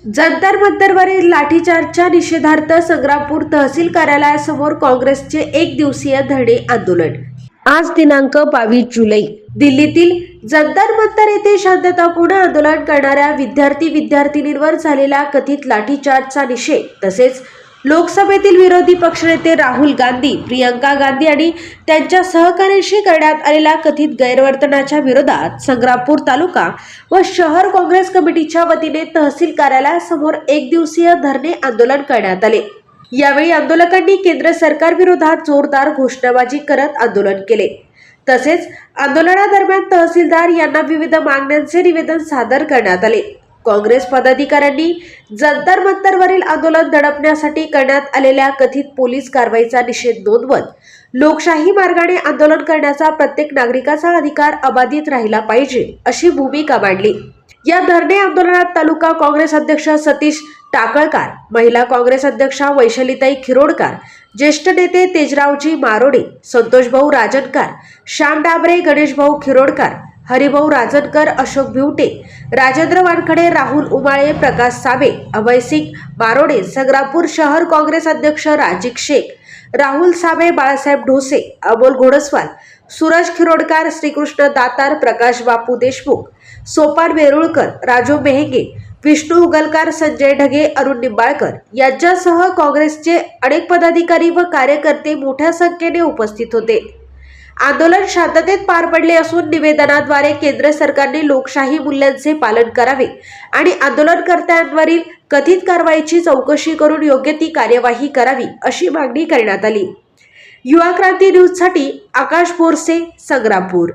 जंतर मंतरवरील लाठीचार्जच्या निषेधार्थ संग्रामपूर तहसील कार्यालयासमोर काँग्रेसचे एक दिवसीय धरणे आंदोलन। आज दिनांक 22 जुलै दिल्लीतील जंतर मंतर येथे शांततापूर्ण आंदोलन करणाऱ्या विद्यार्थिनींवर झालेल्या कथित लाठीचार्जचा निषेध तसेच लोकसभेतील विरोधी पक्षनेते राहुल गांधी, प्रियंका गांधी आणि त्यांच्या सहकाऱ्यांशी करण्यात आलेल्या कथित गैरवर्तनाच्या विरोधात संग्रामपूर तालुका व शहर काँग्रेस कमिटीच्या वतीने तहसील कार्यालयासमोर एक दिवसीय धरणे आंदोलन करण्यात आले। यावेळी आंदोलकांनी केंद्र सरकार विरोधात जोरदार घोषणाबाजी करत आंदोलन केले। तसेच आंदोलनादरम्यान तहसीलदार यांना विविध मागण्यांचे निवेदन सादर करण्यात आले। काँग्रेस पदाधिकाऱ्यांनी जंतर मंतरवरील आंदोलन दडपण्यासाठी करण्यात आलेल्या कथित पोलीस कारवाईचा निषेध नोंदवत लोकशाही मार्गाने आंदोलन करण्याचा प्रत्येक नागरिकाचा अधिकार अबाधित राहिला पाहिजे अशी भूमिका मांडली। या धरणे आंदोलनात तालुका काँग्रेस अध्यक्ष सतीश टाकळकार, महिला काँग्रेस अध्यक्षा वैशालीताई खिरोडकर, ज्येष्ठ नेते तेजरावजी मारोडे, संतोषभाऊ राजनकर, श्याम डाबरे, गणेशभाऊ खिरोडकर, हरिभाऊ राजनकर, अशोक भिवटे, राजेंद्र वानखडे, राहुल उमाळे, प्रकाश साबे, अभयसिंग मारोडे, संग्रामपूर शहर काँग्रेस अध्यक्ष राजिक शेख, राहुल साबे, बाळासाहेब ढोसे, अमोल घोडस्वाल, सूरज खिरोडकर, श्रीकृष्ण दातार, प्रकाश बापू देशमुख, सोपान वेरुळकर, राजू मेहंगे, विष्णू उगलकर, संजय ढगे, अरुण निंबाळकर यांच्यासह काँग्रेसचे अनेक पदाधिकारी व कार्यकर्ते मोठ्या संख्येने उपस्थित होते। आंदोलन शांततेत पार पडले असून निवेदनाद्वारे केंद्र सरकारने लोकशाही मूल्यांचे पालन करावे आणि आंदोलनकर्त्यांवरील कथित कारवाईची चौकशी करून योग्य ती कार्यवाही करावी अशी मागणी करण्यात आली। युवा क्रांती न्यूजसाठी आकाश बोरसे, संग्रामपूर।